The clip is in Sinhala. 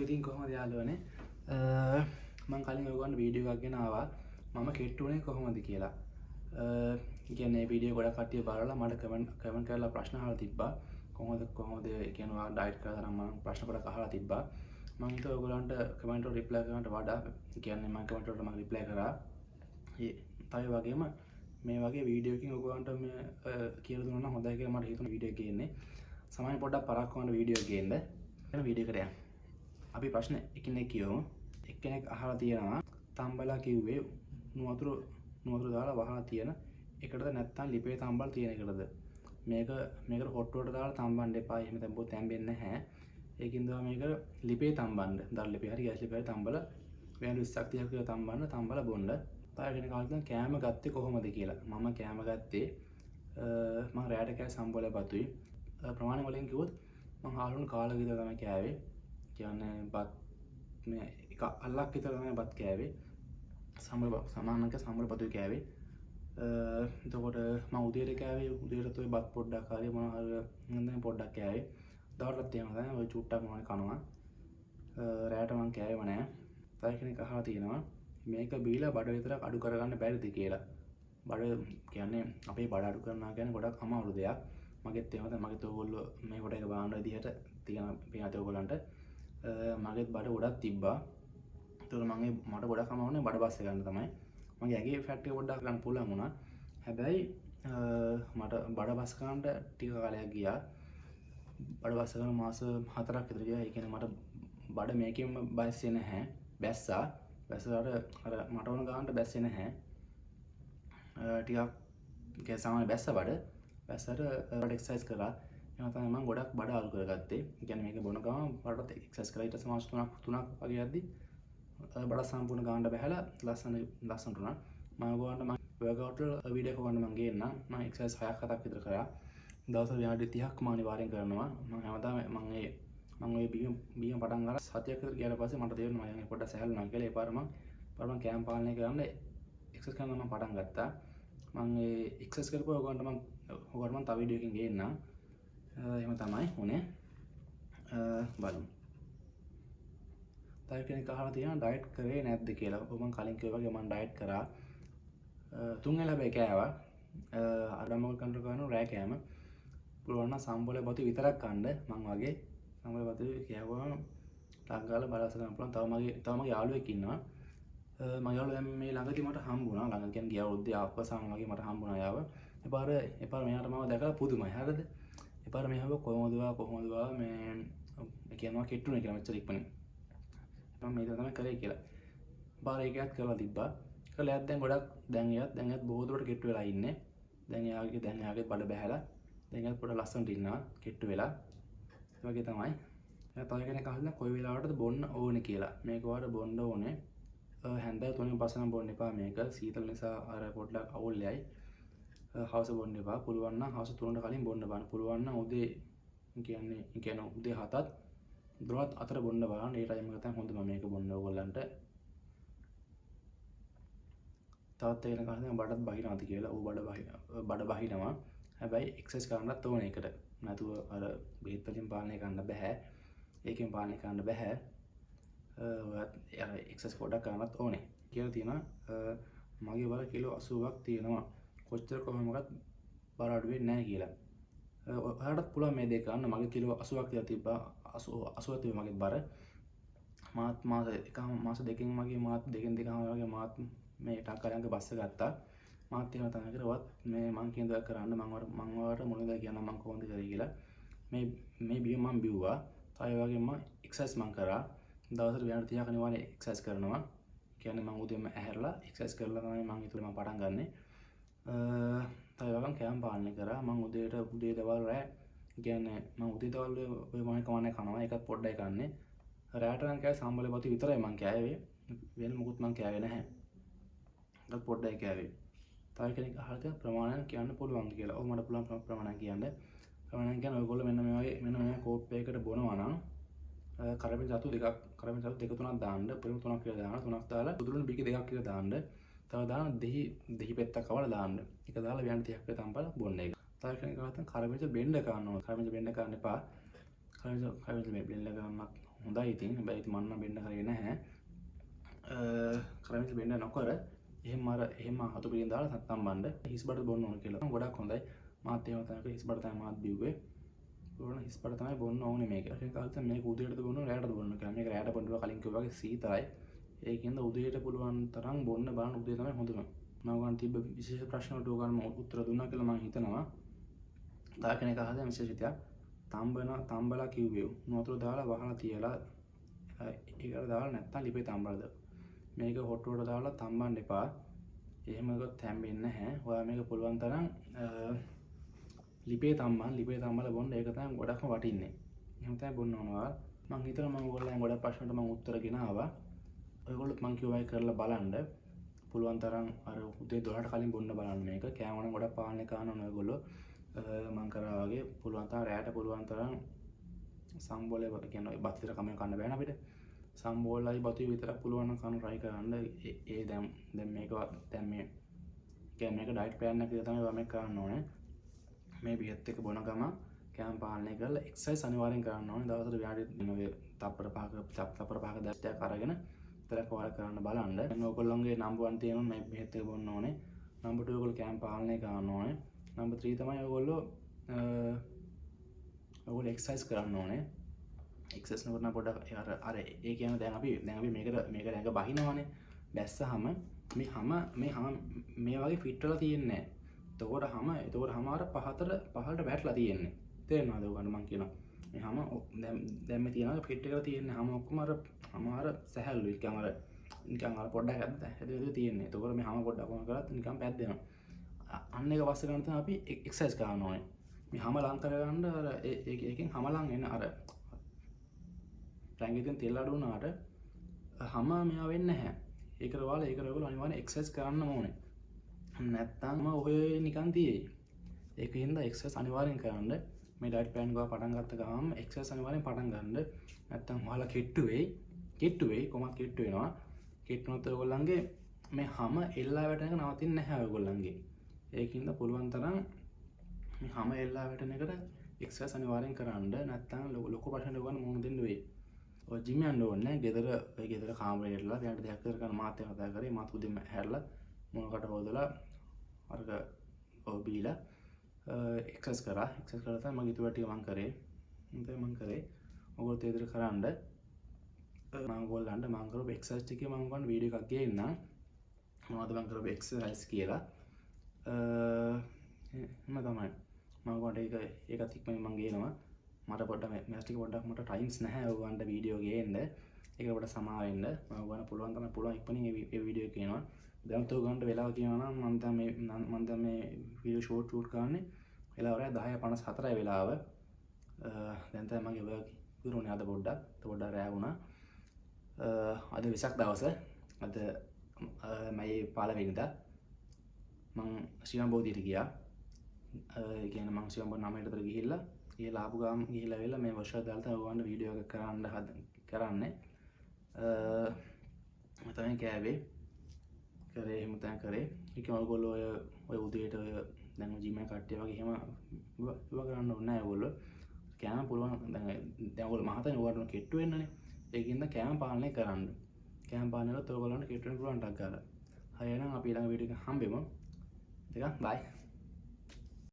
ඉතින් කොහොමද යාළුවනේ මම කලින් ඔයගොල්ලන්ට වීඩියෝ එකක් ගෙන ආවා මම කෙට්ටුනේ කොහොමද කියලා. කියන්නේ වීඩියෝ ගොඩක් කට්ටිය බලලා මට කමෙන්ට් කරලා ප්‍රශ්න අහලා තිබ්බා. කොහොමද කියනවා ඩයට් කරලා නම් මම ප්‍රශ්න ගොඩක් අහලා තිබ්බා. මම හිතුවා ඔයගොල්ලන්ට කමෙන්ට් වලට රිප්ලයි කරනට වඩා කියන්නේ මම කමෙන්ට් වලට මම රිප්ලයි කරා. ඒ වගේම මේ වගේ වීඩියෝ එකකින් ඔයගොල්ලන්ට මේ කියලා දුන්නා නම් හොඳයි කියලා මට හිතුණා වීඩියෝ එක ගේන්නේ. සමහර පොඩ්ඩක් පරක්කු කරන වීඩියෝ එක ගේන්න. එන වීඩියෝ එකට යන්න. අපි ප්‍රශ්න එකිනෙක කියවමු. එක්කෙනෙක් අහලා තියෙනවා තම්බලා කිව්වේ නුවතුරු දාලා වහලා තියෙන එකටද නැත්නම් ලිපේ තම්බල් තියෙන එකටද? මේකට හොට්ටුවට දාලා තම්බන්න එපා. එහෙම තම්බුවොත් තැම්බෙන්නේ නැහැ. ඒකින්ද මේක ලිපේ තම්බන්න. දර ලිපේ හරි ගෑස් ලිපේ හරි තම්බලා විනාඩි 20ක් 30ක් විතර තම්බලා බොන්න. තව කෙනෙක් අහලා කෑම ගත්තේ කොහොමද කියලා. මම කෑම ගත්තේ මම රැයට කෑ සම්බෝල බතුයි. ප්‍රමාණය වලින් කිව්වොත් මම හාලුන් කාලා විතර තමයි කෑවේ. කියන්නේ බත් මේ එක අල්ලක් විතර තමයි බත් කෑවේ. සමානක සම්බර බතුයි කෑවේ. එතකොට මම උදේට කෑවේ උදේට ඔය බත් පොඩ්ඩක් හරි මොනවා හරි නේද පොඩ්ඩක් කෑවේ. දවල්ටත් එහෙම තමයි ඔය චුට්ටක් මොනවා කනවා. රැයට මම කෑවේම නෑ. තව කෙනෙක් අහලා තියෙනවා මේක බීලා බඩ විතරක් අඩු කරගන්න බැරිද කියලා. බඩ කියන්නේ අපේ බඩ අඩු කරනවා කියන්නේ ගොඩක් අමාරු දෙයක්. මගෙත් එහෙම තමයි. මගෙත් ඔයගොල්ලෝ මේ කොට එක බාන විදිහට තියෙන පියාත ඔයගොල්ලන්ට මගෙත් බඩ ගොඩක් තිබ්බා. ඒතකොට මට ගොඩක් අමාරු වුණේ බඩ බස්ස ගන්න තමයි. මගේ ඇගේ ෆැට් එක පොඩ්ඩක් ගන්න පුළුවන් වුණා. හැබැයි මට බඩ බස් ගන්නට ටික කාලයක් ගියා. බඩ බස් ගන්න මාස 4ක් විතර ගියා. ඒ කියන්නේ මට බඩ මේකෙම බැස්සේ නැහැ. බැස්සා. බැස්සට අර මට ඕන ගන්නට බැස්සේ නැහැ. ටිකක් ඒ සාමාන්‍ය බැස්ස බඩ. බැස්සට බඩ එක්සර්සයිස් කරා. එහෙනම් තමයි මම ගොඩක් බඩ අලු කරගත්තේ. ඒ කියන්නේ මේක බොන ගමන් බඩට එක්සර්සයිස් කරලා ඊට මාස 3ක් වගේ යද්දි බඩ සම්පූර්ණ ගන්න බැහැලා ලස්සනට උනා. මම ඔයගොල්ලන්ට මම වර්කවුට් වල වීඩියෝ එකක් ගන්න මම ගේන්නම්. මම එක්සර්සයිස් 6ක් 7ක් විතර කරා. දවසට විනාඩි 30ක් මම අනිවාර්යෙන් කරනවා. මම හැමදාම මම ඔය බීම පටන් ගන්න සතියක් විතර ගියාට පස්සේ මට තේරෙනවා මම පොඩ්ඩක් සැහැල්ලුනා කියලා. ඒ පාර මම කෑම පාලනය කරන්න එක්සර්සයිස් කරන්න මම පටන් ගත්තා. මම ඒ එක්සර්සයිස් කරපුවා ඔයගොල්ලන්ට මම තව වීඩියෝ එකකින් ගේන්නම්. එහෙම තමයි උනේ. බලමු. තව කෙනෙක් අහලා තියෙනවා ඩයට් කරේ නැද්ද කියලා. ඔබ මම කලින් කිව්වා වගේ මම ඩයට් කරා. 3 වෙලා බෑ කෑවා. අඩමල් කන්ට්‍රෝල් කරන රෑ කෑම. පුළුවන් නම් සම්බෝල බතු විතරක් කන්න මං වගේ සම්බෝල බතු කෑවම ටක් ගාලා බලස ගන්න පුළුවන්. තව මගේ යාළුවෙක් ඉන්නවා. මගේ යාළුවා දැන් මේ ළඟදී මට හම්බුණා. ළඟ කියන්නේ ගිය අවුරුද්දේ ආපස්සම වගේ මට හම්බුණා යාව. එපාර මෙයාට මම දැකලා පුදුමයි. හරිද? එපාර මෙයාව කොහොමද මේ කියනවා කෙට්ටුනේ කියලා මෙච්චර ඉක්මනින්. මම මේක තමයි කරේ කියලා. බාර එකක් කරලා තිබ්බා. කරලා එයත් දැන් එයත් බොහෝ දුරට කෙට්ටු වෙලා ඉන්නේ. දැන් එයාගේ බඩ බැහැලා දැන් එයාත් පොඩ ලස්සනට ඉන්නවා කෙට්ටු වෙලා. ඒ වගේ තමයි. තව කෙනෙක් අහලා කොයි වෙලාවටද බොන්න ඕනේ කියලා. මේක ඔයාලට බොන්න ඕනේ. හැන්දෑ 3න් පස්සේ නම් බොන්න එපා මේක. සීතල නිසා අර පොඩ්ඩක් අවුල්යයි. හවස බොන්න එපා. පුළුවන් නම් හවස 3ට කලින් බොන්න බලන්න. පුළුවන් නම් උදේ කියන්නේ උදේ 7ත් 12ත් අතර බොන්න බලන්න. ඒ ටයිම් එක තමයි හොඳම මේක බොන්න ඕගොල්ලන්ට. තවත් එකක් අහනවා බඩත් බහිනවාද කියලා. ඌ බඩ බහිනවා. හැබැයි එක්සර්සයිස් කරන්නත් ඕනේ ඒකට. නැතුව අර බෙහෙත් වලින් පාලනය කරන්න බෑ. ඒකෙන් පාලනය කරන්න බෑ. ඔයත් අර එක්සර්සයිස් පොඩ්ඩක් කරන්නත් ඕනේ. කියලා තියෙනවා මගේ බර කිලෝ 80ක් තියෙනවා. කොච්චර කොහොමවත් බර අඩු වෙන්නේ නැහැ කියලා. ඔයාලටත් පුළුවන් මේ දෙක ගන්න. මගේ කිලෝ 80ක් කියලා තිබ්බා. 80 තිබ්බා මගේ බර. මාස දෙකකින් මගේ මාත් දෙකෙන් වගේ මාත් මේ ටක් කරන් බස්ස ගත්තා. මාත් එහෙම තමයි කරවත් මේ මං කියන දේ කරන්න මම ඔයාලට මොනවද කියන්න මං කොහොමද කරේ කියලා. මේ බියුම් මං බිව්වා. ඒ වගේම එක්සර්සයිස් මං කරා. දවසට විනාඩි 30ක් අනිවාර්යෙන් එක්සර්සයිස් කරනවා. කියන්නේ මං උදේම ඇහැරලා එක්සර්සයිස් කරලා තමයි මං හිතුවේ මං පටන් ගන්නෙ. තව වගේම කෑම පාලනය කරා. මං උදේ දවල් රෑ කියන්නේ මං උදේ දවල් ඔය මොන කමන්නේ කනවා. ඒකත් පොඩ්ඩයි කන්නේ. රෑට නම් කෑවේ සම්බල බතු විතරයි මං කෑවේ. වෙන මොකුත් මං කෑවේ නැහැ. ඒකත් පොඩ්ඩයි කෑවේ. තව කෙනෙක් අහලා තියෙන ප්‍රමාණයක් කියන්න පුළුවන්ද කියලා. ඔව් මට පුළුවන් ප්‍රමාණයක් කියන්න. ප්‍රමාණයක් කියන්නේ ඔයගොල්ලෝ මෙන්න මේ කෝප් එකකට බොනවා නම් කරපින් සතු දෙක තුනක් දාන්න. පරිම 3ක් කියලා දාන්න. 3ක් දාලා උදුරුණු බිකි දෙකක් කියලා දාන්න. තව දාන්න දෙහි පෙත්තක් කවලා දාන්න. ඒක දාලා විනාඩි 30ක් විතර තම්බලා බොන්න එක. තව කෙනෙක් අහලා තියෙන කරපින් බෙන්ඩ ගන්න ඕන. කරපින් බෙන්ඩ ගන්න එපා. කරපින් බෙන්ඩ ගන්නත් හොඳයි ඉතින් හැබැයි ඉතින් මම නම් බෙන්න කරේ නැහැ. කරමින් බෙන්න නොකර එහෙම හතු පිළින් දාලා තම්බන්න හිස් බඩ බොන්න ඕන කියලා. ගොඩක් හොඳයි. මාත් එහෙම තමයි හිස් බඩ තමයි මාත් බිව්වේ. ඕන හිස් බඩ තමයි බොන්න ඕනේ මේක. ඒක කාලෙත් මේක උදේටද බොන්න රැයටද බොන්න කියලා. මේක රැයට බොන්න කලින් කිව්වා වගේ සීතලයි. ඒකින්ද උදේට පුළුවන් තරම් බොන්න බලන්න. උදේ තමයි හොඳම. මම ගන්න තිබ්බ විශේෂ ප්‍රශ්න වලට ඔයගොල්ලෝ මම උත්තර දුන්නා කියලා මම හිතනවා. තව කෙනෙක් අහලා විශේෂිතයක් තම්බලා කිව්වේ නෝතර දාලා වහලා තියලා ඒකට දාලා නැත්තම් ලිපේ තම්බලාද මේක හොට්ටුවට දාලා තම්බන්න එපා. එහෙම එකක් තැම්බෙන්නේ නැහැ. ඔයා මේක පුළුවන් තරම් ලිපේ තම්බලා බොන්න. ඒක තමයි ගොඩක්ම වටින්නේ. එහෙම තමයි බොන්න ඕනවා. මම හිතනවා මම ඔයගොල්ලන් ගොඩක් ප්‍රශ්නවලට මම උත්තර ගෙනාවා. ඔයගොල්ලොත් මම කිව්වා කරලා බලන්න. පුළුවන් තරම් අර උදේ 12ට කලින් බොන්න බලන්න මේක. කෑම නම් ගොඩක් පාලනය කරන්න ඕන ඔයගොල්ලෝ. මම කරා වගේ පුළුවන් තරම් රැයට පුළුවන් තරම් සම්බෝලේ කියන්නේ බත් විතර කම කන්න බෑන අපිට. සම්බෝලයි බතු විතර පුළුවන් නම් කන්න try කරන්න. ඒ දැන් මේක දැන් මේ කියන්නේ මේක ඩයට් ප්ලෑන් එකක් තමයි ඔයා මේක කරන්න ඕනේ. මේ බියත් එක බොන ගම කෑම පාලනය කරලා එක්සර්සයිස් අනිවාර්යෙන් කරන්න ඕනේ. දවසට විනාඩි දිනෝගේ තප්පර පහක දැස්ටයක් අරගෙන විතරක් වාර කරන්න බලන්න. දැන් ඔයගොල්ලෝගේ නම්බර් 1 තියෙනවා මේ බෙහෙත් එක බොන්න ඕනේ. නම්බර් 2 ඔයගොල්ලෝ කෑම පාලනය කරන්න ඕනේ. නම්බර් 3 තමයි ඔයගොල්ලෝ එක්සර්සයිස් කරන්න ඕනේ. එක්සර්සයිස් කරන පොඩ්ඩක් අර ඒ කියන්නේ දැන් අපි මේක රැඟ බහිනවනේ. බැස්සහම මේ හැම මේ වගේ ෆිට වෙලා තියෙන්නේ නැහැ. එතකොට හැම අර පහළට වැටලා තියෙන්නේ. තේරෙනවද ඔයගොල්ලන්ට මම කියනවා. මේ හැම දැන් මේ තියනවා ෆිට එකලා තියෙන්නේ හැම ඔක්කොම අර සැහැල්ලුයි. නිකන් අර පොඩ්ඩක් හැදෙලා තියෙන්නේ. එතකොට මේ හැම පොඩ්ඩක් වුණ කරත් නිකන් පැද්දෙනවා. අන්න එක වස්ස ගන්න තමයි අපි එක්සර්සයිස් කරන්න ඕනේ. මේ හැම ලං කරගන්න අර ඒකෙන් හැම ලං එන්න අර රැඟියෙන් තෙල් අඩු වුණාට හැම මෙයා වෙන්නේ නැහැ. ඒකට ඔයගොල්ලෝ අනිවාර්යෙන් එක්සර්සයිස් කරන්න ඕනේ. නැත්තම් ඔය නිකන් තියෙයි. ඒකින්ද එක්සර්සයිස් අනිවාර්යෙන් කරන්න. මේ ඩයට් ප්ලෑන් එක පටන් ගත්ත ගමන් එක්සර්සයිස් අනිවාර්යෙන් පටන් ගන්න. නැත්තම් ඔයාලා කෙට්ටු වෙයි කොහොමද කෙට්ටු වෙනවා. කෙට්ටුනොත් ඔයගොල්ලන්ගේ මේ හැම එල්ලා වැටෙන එක නවතින්නේ නැහැ ඔයගොල්ලන්ගේ. ඒකින්ද පුළුවන් තරම් මේ හැම එල්ලා වැටෙන එකට එක්සර්සයිස් අනිවාර්යෙන් කරන්න. නැත්තම් ලොකු ප්‍රශ්නයක් ඔයගොල්ලන් මුහුණ දෙන්න වෙයි. ඔය ජිම් යන්න ඕනේ නැහැ. ගෙදර කාමරේ ඉඳලා දැන් දෙයක් කරගෙන මාත් එහෙම කතා කරේ. මාත් උදේම හැරලා මොනකට හොදලා අරක ඔය බීලා එක්සර්සයිස් කරා. එක්සර්සයිස් කරලා තමයි මම ඊට ටික මම කරේ. ඔයගොල්ලෝ තේදෙර කරන්න. මම ඔයගොල්ලන්ට මම කරපු එක්සර්සයිස් ටිකේ මම ඔයගොල්ලන්ට වීඩියෝ එකක් ගේන්නම්. මොනවද මම කරපු එක්සර්සයිස් කියලා. එහෙම තමයි. මම ඔයගොල්ලන්ට ඒකත් ඉක්මනින් මම ගේනවා. මට පොඩ්ඩක් මේ ටික පොඩ්ඩක් මට ටයිම්ස් නැහැ ඔයගොල්ලන්ට වීඩියෝ ගේන්න. ඒක ඔබට සමා වෙන්න. මම ඔයගොල්ලන්ට පුළුවන් ඉක්මනින් මේ වීඩියෝ කියනවා. දැන් ඔයගොල්ලන්ට වෙලාව කියනවා නම් මම දැන් මේ වීඩියෝ ෂෝට් කරන්නේ. වෙලාව 10:54 වෙලාව. දැන් තමයි මගේ ඔය ඉවරුනේ අද පොඩ්ඩක් රෑ වුණා. අද වෙසක් දවස. අද මයි 15 වෙනිදා. මම ශ්‍රීලංකා බෝධියට ගියා. ඒ කියන්නේ මම ශ්‍රීලංකා 9ට විතර ගිහිල්ලා ආපු ගාම ගිහිල්ලා වෙලා මේ වර්ෂය දාලා තමයි ඔයගොල්ලන්ට වීඩියෝ එකක් කරන්නේ. මම තමයි කෑවේ. එහෙම තමයි කරේ. ඒක ඔයගොල්ලෝ ඔය උදේට ඔය දැන් ජිම් එක කට්ටිය වගේ එහෙම ඉව කරන්න ඕනේ නැහැ ඔයගොල්ලෝ. කෑම පුළුවන් දැන් ඔයගොල්ලෝ මහතනේ ඔයාලට කෙට්ටු වෙන්නනේ. ඒකින්ද කෑම පාලනය කරන්න. කෑම පාලනය කරලා ඔයගොල්ලන්ට කෙට්ටු වෙන්න පුළුවන් ටක් ගාලා. හරි එහෙනම් අපි ඊළඟ වීඩියෝ එකෙන් හම්බෙමු. බයි.